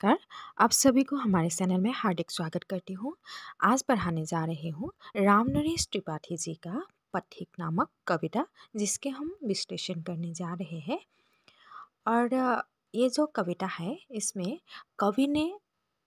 नमस्कार। आप सभी को हमारे चैनल में हार्दिक स्वागत करती हूँ। आज पढ़ाने जा रही हूँ रामनरेश त्रिपाठी जी का पथिक नामक कविता, जिसके हम विश्लेषण करने जा रहे हैं। और ये जो कविता है, इसमें कवि ने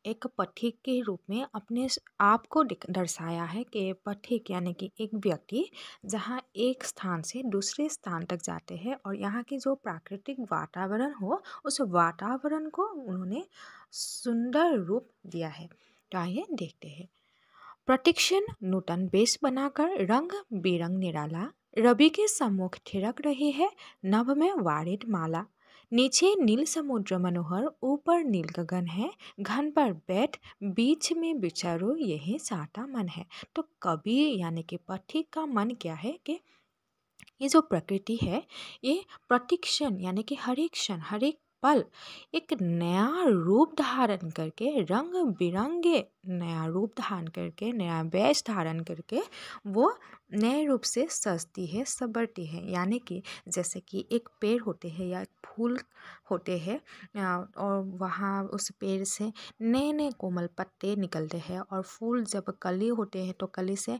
एक पथिक के रूप में अपने आप को दर्शाया है कि पथिक यानी कि एक व्यक्ति जहाँ एक स्थान से दूसरे स्थान तक जाते हैं और यहाँ की जो प्राकृतिक वातावरण हो, उस वातावरण को उन्होंने सुंदर रूप दिया है। तो आइए देखते हैं। प्रतिक्षण नूतन वेश बनाकर रंग बिरंग निराला, रवि के सम्मुख थिरक रही है नभ में वारिद माला। नीचे नील समुद्र मनोहर, ऊपर नील गगन है, घन पर बैठ बीच में विचारो यही साता मन है। तो कवि यानी कि पथिक का मन क्या है कि ये जो प्रकृति है, ये प्रतिक्षण यानी कि हर एक क्षण हर एक पल एक नया रूप धारण करके, रंग बिरंगे नया रूप धारण करके, नया वेश धारण करके वो नए रूप से सजती है, संवरती है। यानी कि जैसे कि एक पेड़ होते हैं या फूल होते हैं, और वहाँ उस पेड़ से नए नए कोमल पत्ते निकलते हैं, और फूल जब कली होते हैं तो कली से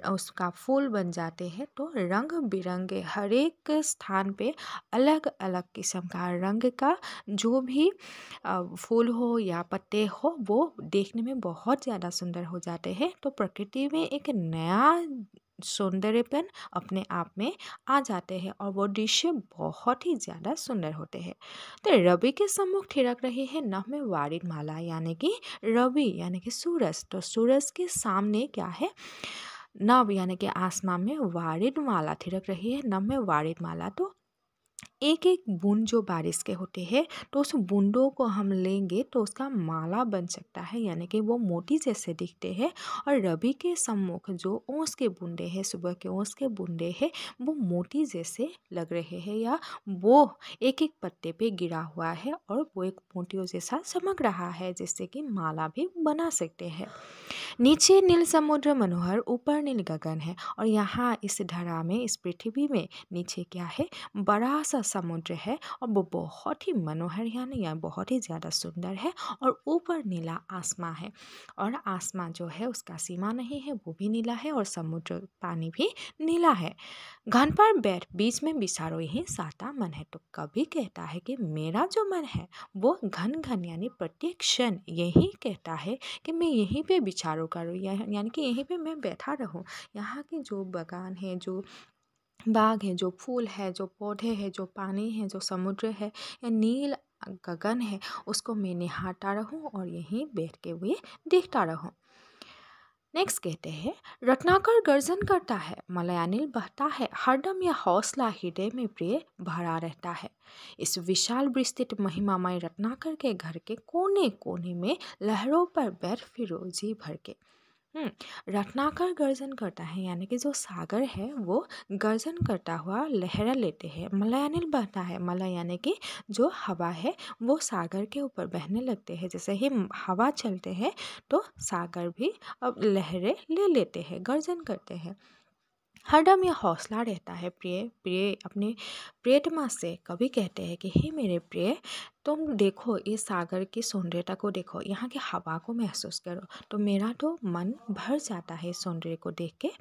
उसका फूल बन जाते हैं। तो रंग बिरंगे हर एक स्थान पे अलग अलग किस्म का रंग का जो भी फूल हो या पत्ते हो, वो देखने में बहुत ज़्यादा सुंदर हो जाते हैं। तो प्रकृति में एक नया सौंदर्यपन अपने आप में आ जाते हैं और वो दृश्य बहुत ही ज़्यादा सुंदर होते हैं। तो रवि के सम्मुख थिरक रही है नभ में वारिद माला, यानी कि रवि यानी कि सूरज। तो सूरज के सामने क्या है, नभ यानी कि आसमान में वारिद माला थिरक रही है, नभ में वारिद माला। तो एक एक बूंद जो बारिश के होते हैं, तो उस बूंदों को हम लेंगे तो उसका माला बन सकता है, यानी कि वो मोती जैसे दिखते हैं। और रवि के सम्मुख जो ओस के बूंदे हैं, सुबह के ओस के बूंदे हैं, वो मोती जैसे लग रहे हैं, या वो एक एक पत्ते पे गिरा हुआ है और वो एक मोतियों जैसा चमक रहा है, जिससे कि माला भी बना सकते हैं। नीचे नील समुद्र मनोहर, ऊपर नील गगन है। और यहाँ इस धरा में, इस पृथ्वी में नीचे क्या है, बड़ा सा समुद्र है, और वो बहुत ही मनोहर यानी या बहुत ही ज़्यादा सुंदर है। और ऊपर नीला आसमां है, और आसमां जो है उसका सीमा नहीं है, वो भी नीला है, और समुद्र पानी भी नीला है। घन पर बैठ बीच में विचारो यही साता मन है। तो कवि कहता है कि मेरा जो मन है वो घन घन यानी प्रत्येक क्षण यही कहता है कि मैं यहीं पे विचारों करूँ, यानी कि यहीं पे मैं बैठा रहूँ। यहाँ के जो बगान है, जो बाग है, जो फूल है, जो पौधे हैं, जो पानी है, जो समुद्र है या नील गगन है, उसको मैं निहारता रहूं और यहीं बैठ के हुए देखता रहूं। नेक्स्ट कहते हैं, रत्नाकर गर्जन करता है, मलयानिल बहता है, हरदम यह हौसला हृदय में प्रिय भरा रहता है। इस विशाल विस्तृत महिमामय रत्नाकर के घर के कोने कोने में लहरों पर बैठ फिरो जी भर के। रत्नाकर गर्जन करता है, यानी कि जो सागर है वो गर्जन करता हुआ लहरा लेते हैं। मलयानिल बहता है, मलय यानी कि जो हवा है वो सागर के ऊपर बहने लगते हैं। जैसे ही हवा चलते हैं तो सागर भी अब लहरें ले लेते हैं, गर्जन करते हैं। हरदम यह हौसला रहता है प्रिय प्रिय अपने प्रियतमा से। कवि कहते हैं कि हे मेरे प्रिय, तुम देखो इस सागर की सौंदर्यता को, देखो यहाँ की हवा को महसूस करो। तो मेरा तो मन भर जाता है इस सौंदर्य को देख के।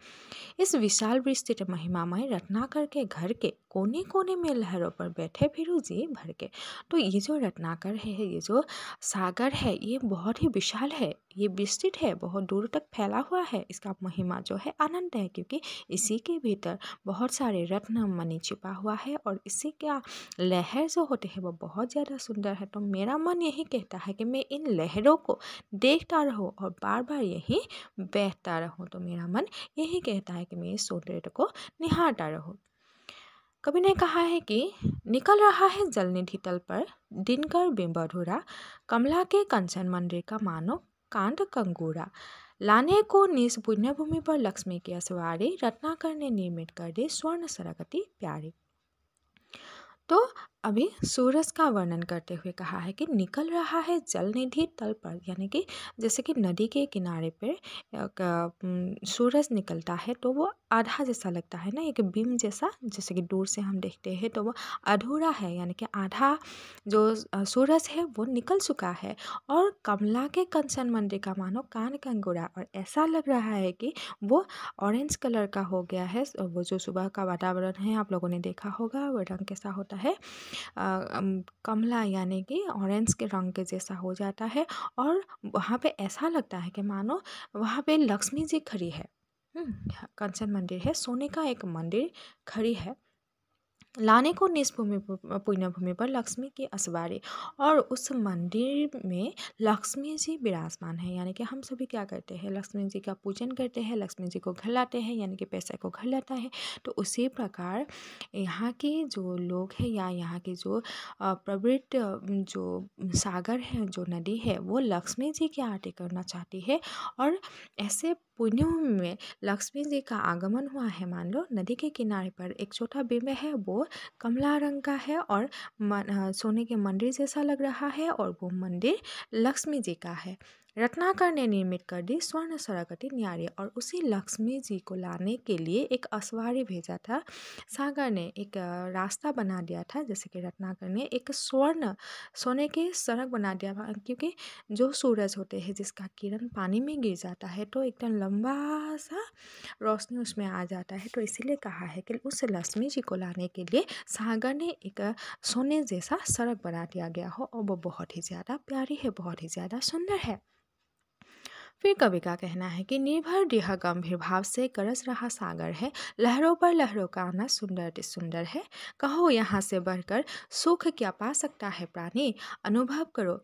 इस विशाल विस्तृत महिमामय रत्नाकर के घर के कोने कोने में लहरों पर बैठे फिरू जी भर के। तो ये जो रत्नाकर है, ये जो सागर है, ये बहुत ही विशाल है, ये विस्तृत है, बहुत दूर तक फैला हुआ है। इसका महिमा जो है अनंत है, क्योंकि इसी के भीतर बहुत सारे रत्न मणि छिपा हुआ है, और इसी का लहर जो होते हैं वो बहुत ज़्यादा सुंदर है। तो मेरा मन यही कहता है कि मैं इन लहरों को देखता रहूं और बार बार यही बैठता रहूं। तो मेरा मन यही कहता है कि मैं इस सौंदर्य को निहारता रहूं। कवि ने कहा है कि निकल रहा है जल निधि तल पर दिनकर बिंब अधूरा, कमला के कंचन मंदिर का मानो कांत कंगूरा। लाने को निज पुण्य भूमि पर लक्ष्मी की सवारी, रत्नाकर ने निर्मित कर दी स्वर्ण सरगति प्यारी। तो अभी सूरज का वर्णन करते हुए कहा है कि निकल रहा है जल निधि तल पर, यानी कि जैसे कि नदी के किनारे पे सूरज निकलता है तो वो आधा जैसा लगता है ना, एक बीम जैसा, जैसे कि दूर से हम देखते हैं तो वो अधूरा है, यानी कि आधा जो सूरज है वो निकल चुका है। और कमला के कंचन मंदिर का मानो कान कंगूरा, और ऐसा लग रहा है कि वो ऑरेंज कलर का हो गया है। वो जो सुबह का वातावरण है आप लोगों ने देखा होगा, वो रंग कैसा होता है, कमला यानी कि ऑरेंज के रंग के जैसा हो जाता है। और वहाँ पे ऐसा लगता है कि मानो वहाँ पे लक्ष्मी जी खड़ी है। कंचन मंदिर है, सोने का एक मंदिर खड़ी है। लाने को निज भूमि पुण्य भूमि पर लक्ष्मी की असवारी, और उस मंदिर में लक्ष्मी जी विराजमान है, यानी कि हम सभी क्या करते हैं, लक्ष्मी जी का पूजन करते हैं, लक्ष्मी जी को घर लाते हैं, यानी कि पैसे को घर लाता है। तो उसी प्रकार यहाँ के जो लोग हैं या यहाँ की जो प्रवृत्त जो सागर है, जो नदी है, वो लक्ष्मी जी की आरती करना चाहती है। और ऐसे पुण्य में लक्ष्मी जी का आगमन हुआ है। मान लो नदी के किनारे पर एक छोटा बिंब है, वो कमला रंग का है और सोने के मंदिर जैसा लग रहा है, और वो मंदिर लक्ष्मी जी का है। रत्नाकर ने निर्मित कर दी स्वर्ण सरकती न्यारी, और उसी लक्ष्मी जी को लाने के लिए एक असवारी भेजा था। सागर ने एक रास्ता बना दिया था, जैसे कि रत्नाकर ने एक सोने के सड़क बना दिया, क्योंकि जो सूरज होते हैं जिसका किरण पानी में गिर जाता है तो एकदम लंबा सा रोशनी उसमें आ जाता है। तो इसीलिए कहा है कि उस लक्ष्मी जी को लाने के लिए सागर ने एक सोने जैसा सड़क बना दिया गया हो, और वो बहुत ही ज़्यादा प्यारी है, बहुत ही ज़्यादा सुंदर है। फिर कवि का कहना है कि निर्भर दृढ़ गंभीर भाव से गरज रहा सागर है, लहरों पर लहरों का आना सुंदर अति सुंदर है। कहो यहाँ से बढ़कर सुख क्या पा सकता है प्राणी, अनुभव करो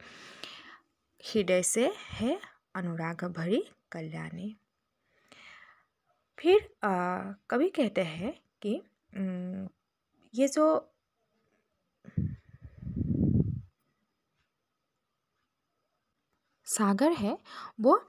हृदय से है अनुराग भरी कल्याणी। फिर कवि कहते हैं कि ये जो सागर है वो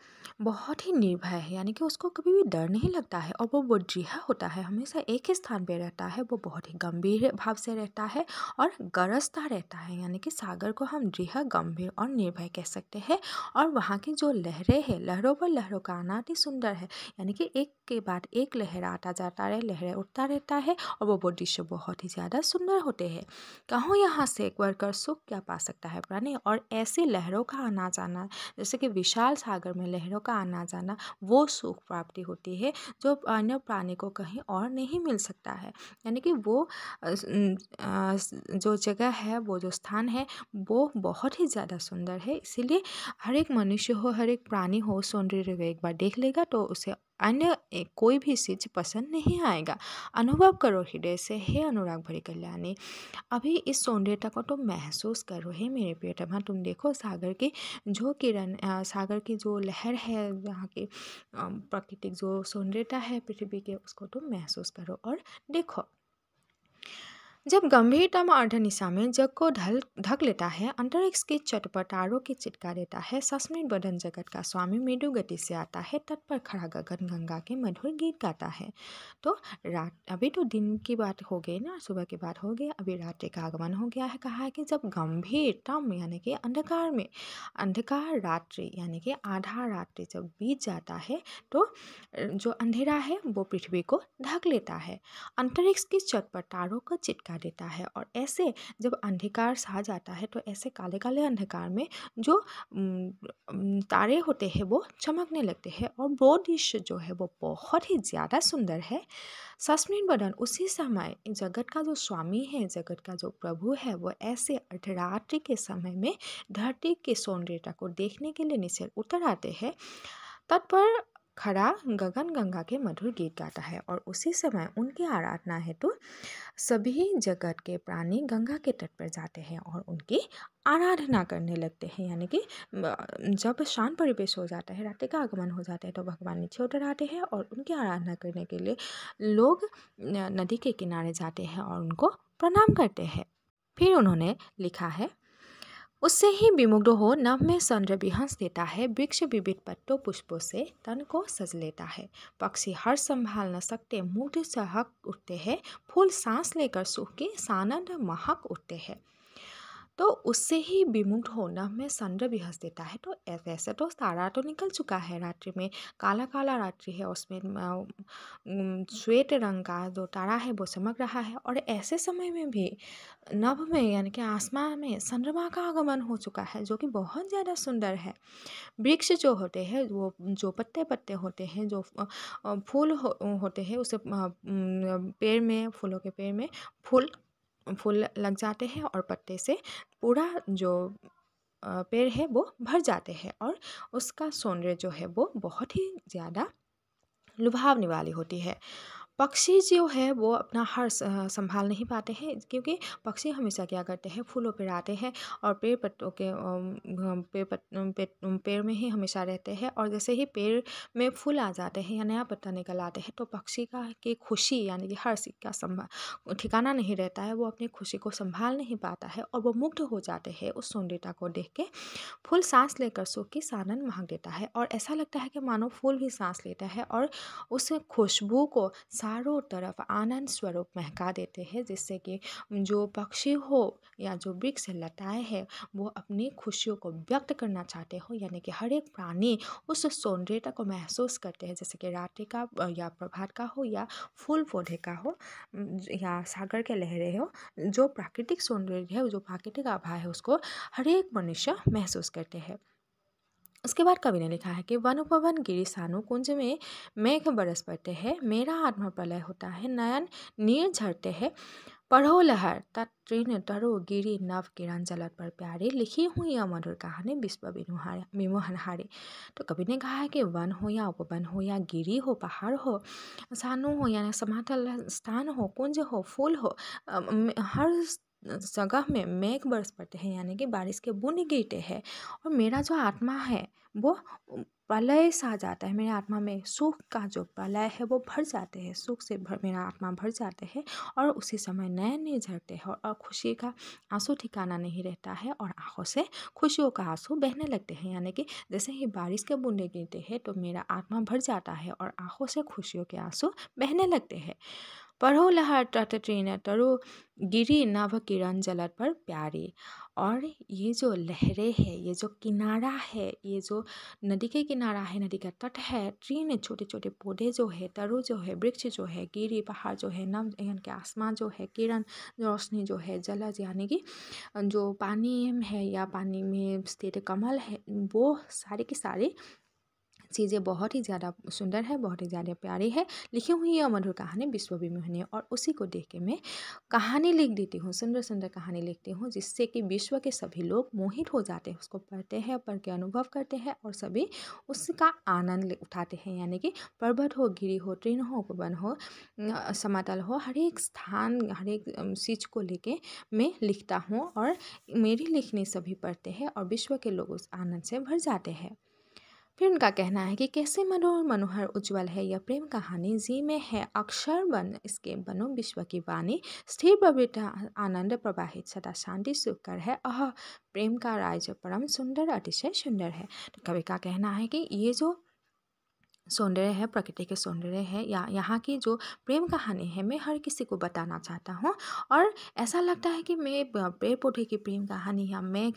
बहुत ही निर्भय है, यानी कि उसको कभी भी डर नहीं लगता है, और वो दृढ़ होता है, हमेशा एक ही स्थान पे रहता है। वो बहुत ही गंभीर भाव से रहता है और गरजता रहता है, यानी कि सागर को हम दृढ़, गंभीर और निर्भय कह सकते हैं। और वहाँ की जो लहरें हैं, लहरों पर लहरों का आना अति सुंदर है, यानी कि एक के बाद एक लहर आता जाता रहे, लहरें उठता रहता है, और वो दृश्य बहुत ही ज़्यादा सुंदर होते हैं। कहो यहाँ से एक बार कर सुख क्या पा सकता है प्राणी, और ऐसी लहरों का आना जाना, जैसे कि विशाल सागर में लहरों का आना जाना, वो सुख प्राप्ति होती है जो अन्य प्राणी को कहीं और नहीं मिल सकता है। यानी कि वो जो जगह है, वो जो स्थान है, वो बहुत ही ज़्यादा सुंदर है। इसीलिए हर एक मनुष्य हो, हर एक प्राणी हो, सौंदर्य को एक बार देख लेगा तो उसे अन्य कोई भी चीज़ पसंद नहीं आएगा। अनुभव करो हृदय से हे अनुराग भरी कल्याणी। अभी इस सौंदर्यता को तुम महसूस करो हे मेरे प्रियतमा। तुम देखो सागर की जो किरण, सागर की जो लहर है, यहाँ की प्राकृतिक जो सौंदर्यता है पृथ्वी के, उसको तुम महसूस करो और देखो। जब गंभीरतम अर्धनिशा में जग को ढक लेता है, अंतरिक्ष की चटपट तारों की चिटका देता है, सस्मित बदन जगत का स्वामी मृदु गति से आता है, तट पर खड़ा गगन गंगा के मधुर गीत गाता है। तो रात, अभी तो दिन की बात हो गई ना, सुबह की बात हो गई, अभी रात्रि का आगमन हो गया है। कहा है कि जब गंभीरतम यानी कि अंधकार में, अंधकार रात्रि यानी कि आधा रात्रि जब बीत जाता है, तो जो अंधेरा है वो पृथ्वी को ढक लेता है, अंतरिक्ष की चटपट तारों को चिटका देता है। और ऐसे जब अंधकार छा जाता है तो ऐसे काले काले अंधकार में जो तारे होते हैं वो चमकने लगते हैं, और वो दृश्य जो है वो बहुत ही ज़्यादा सुंदर है। सस्मिन बदन, उसी समय जगत का जो स्वामी है, जगत का जो प्रभु है, वो ऐसे अर्धरात्रि के समय में धरती के सौंदर्यता को देखने के लिए नीचे उतर आते हैं। तट पर खड़ा गगन गंगा के मधुर गीत गाता है, और उसी समय उनकी आराधना हेतु सभी जगत के प्राणी गंगा के तट पर जाते हैं और उनकी आराधना करने लगते हैं। यानी कि जब शांत परिवेश हो जाता है, रात्रि का आगमन हो जाता है, तो भगवान नीचे उतर आते हैं और उनकी आराधना करने के लिए लोग नदी के किनारे जाते हैं और उनको प्रणाम करते हैं। फिर उन्होंने लिखा है, उससे ही विमुग्ध हो नभ में चंद्र भी हंस देता है, वृक्ष विविध पत्तों पुष्पों से तन को सज लेता है। पक्षी हर्ष संभाल न सकते मुग्ध चहक उठते हैं, फूल सांस लेकर सूख के सानंद महक उठते हैं। तो उससे ही विमुग्ध हो नभ में चंद्र भी हंस देता है। तो वैसे तो तारा तो निकल चुका है रात्रि में, काला काला रात्रि है, उसमें श्वेत रंग का जो तारा है वो चमक रहा है, और ऐसे समय में भी नभ में यानी कि आसमान में चंद्रमा का आगमन हो चुका है, जो कि बहुत ज़्यादा सुंदर है। वृक्ष जो होते हैं वो जो पत्ते पत्ते होते हैं, जो फूल होते हैं, उसे पेड़ में, फूलों के पेड़ में फूल फूल लग जाते हैं और पत्ते से पूरा जो पेड़ है वो भर जाते हैं, और उसका सौंदर्य जो है वो बहुत ही ज़्यादा लुभावने वाली होती है। पक्षी जो है वो अपना हर्ष संभाल नहीं पाते हैं, क्योंकि पक्षी हमेशा क्या करते हैं, फूलों पर आते हैं और पेड़ पत्तों के पेड़ में ही हमेशा रहते हैं, और जैसे ही पेड़ में फूल आ जाते हैं या नया पत्ता निकल आते हैं तो पक्षी का की खुशी यानी कि हर्ष का ठिकाना नहीं रहता है। वो अपनी खुशी को संभाल नहीं पाता है और वो मुग्ध हो जाते हैं उस सुंदरता को देख के। फूल सांस लेकर सूख के सानन महक देता है, और ऐसा लगता है कि मानो फूल भी सांस लेता है और उस खुशबू को चारों तरफ आनंद स्वरूप महका देते हैं, जिससे कि जो पक्षी हो या जो वृक्ष लताएं हैं वो अपनी खुशियों को व्यक्त करना चाहते हो, यानी कि हर एक प्राणी उस सौंदर्यता को महसूस करते हैं, जैसे कि रात्रि का या प्रभात का हो या फूल पौधे का हो या सागर के लहरें हो। जो प्राकृतिक सौंदर्य है, जो प्राकृतिक आभा है, उसको हर एक मनुष्य महसूस करते हैं। उसके बाद कवि ने लिखा है कि वन उपवन गिरी सानु कुंज में मेघ बरस पड़ते हैं, मेरा आत्मा प्रलय होता है, नयन नीर झरते हैं, पढ़ो लहर तत्रीन तरो गिरी नव किरण जलत पर प्यारे, लिखी हुई यह मधुर कहानी विश्व विमोहनहारी। तो कवि ने कहा है कि वन हो या उपवन हो या गिरी हो, पहाड़ हो, सानु हो यानी समातल स्थान हो, कुंज हो, फूल हो, हर जगह में मेघ बरस पड़ते हैं, यानी कि बारिश के बूंद गिरते हैं, और मेरा जो आत्मा है वो प्रलय सा आ जाता है। मेरे आत्मा में सुख का जो प्रलय है वो भर जाते हैं, सुख से मेरा आत्मा भर जाते हैं, और उसी समय नयन नहीं झरते हैं, और खुशी का आंसू ठिकाना नहीं रहता है, और आंखों से खुशियों का आंसू बहने लगते हैं। यानी कि जैसे ही बारिश के बूंदे गिरते हैं तो मेरा आत्मा भर जाता है और आंखों से खुशियों के आंसू बहने लगते हैं। पढ़ो लहर तटतीन तरु गिरी नभ किरण जलत पर प्यारी। और ये जो लहरें है, ये जो किनारा है, ये जो नदी के किनारा है, नदी का तट है, ट्रीन छोटे छोटे पौधे जो है, तरु जो है, वृक्ष जो है, गिरी पहाड़ जो है, नभ यानी कि आसमान जो है, किरण रोशनी जो है, जलज यानी कि जो पानी है या पानी में स्थित कमल है, वो सारी की सारी चीज़ें बहुत ही ज़्यादा सुंदर है, बहुत ही ज़्यादा प्यारी है। लिखी हुई यह मधुर कहानी विश्व विमोहनी है, और उसी को देख के मैं कहानी लिख देती हूँ, सुंदर सुंदर कहानी लिखती हूँ, जिससे कि विश्व के सभी लोग मोहित हो जाते हैं, उसको पढ़ते हैं, पढ़ के अनुभव करते हैं, और सभी उसका आनंद उठाते हैं। यानी कि पर्वत हो, गिरी हो, ट्रेन हो, उपवन हो, समतल हो, हर एक स्थान, हर एक चीज़ को लेके मैं लिखता हूँ, और मेरी लिखनी सभी पढ़ते हैं, और विश्व के लोग उस आनंद से भर जाते हैं। फिर उनका कहना है कि कैसे मनोहर मनोहर उज्ज्वल है यह प्रेम कहानी, जी में है अक्षर बन इसके बनो विश्व की वाणी, स्थिर पवित्र आनंद प्रवाहित सदा शांति सुखकर है, प्रेम का राज्य परम सुंदर अतिशय सुंदर है। तो कवि का कहना है कि ये जो सौंदर्य है, प्रकृति के सौंदर्य है, या यहाँ की जो प्रेम कहानी है, मैं हर किसी को बताना चाहता हूँ। और ऐसा लगता है कि मैं पेड़ पौधे की प्रेम कहानी या मेघ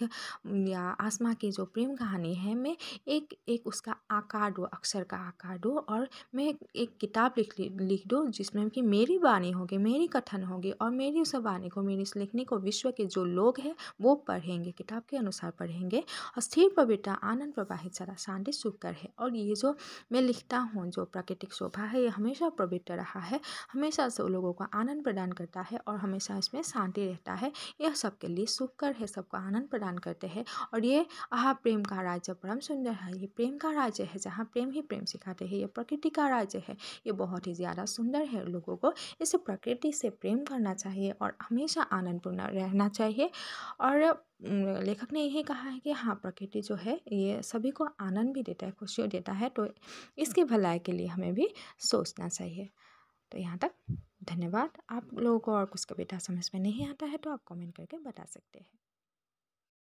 या आसमां की जो प्रेम कहानी है, मैं एक एक उसका आकार दूँ, अक्षर का आकार दूँ, और मैं एक किताब लिख दूँ, जिसमें कि मेरी वाणी होगी, मेरी कथन होगी, और मेरी उस वाणी को, मेरी इस लेखनी को विश्व के जो लोग हैं वो पढ़ेंगे, किताब के अनुसार पढ़ेंगे, और स्थिर पवित्र आनंद प्रवाहित सदा शांति सुख कर है। और ये जो मैं लिखता हूँ, जो प्राकृतिक शोभा है, ये हमेशा पवित्र रहा है, हमेशा से लोगों को आनंद प्रदान करता है, और हमेशा इसमें शांति रहता है। यह सबके लिए सुखकर है, सबको आनंद प्रदान करते हैं। और ये प्रेम का राज्य परम सुंदर है, ये प्रेम का राज्य है, जहाँ प्रेम ही प्रेम सिखाते हैं, ये प्रकृति का राज्य है, ये बहुत ही ज़्यादा सुंदर है। लोगों को इस प्रकृति से प्रेम करना चाहिए और हमेशा आनंदपूर्ण रहना चाहिए। और लेखक ने यही कहा है कि हाँ, प्रकृति जो है ये सभी को आनंद भी देता है, खुशी देता है, तो इसकी भलाई के लिए हमें भी सोचना चाहिए। तो यहाँ तक, धन्यवाद। आप लोगों को और कुछ कविता समझ में नहीं आता है तो आप कमेंट करके बता सकते हैं।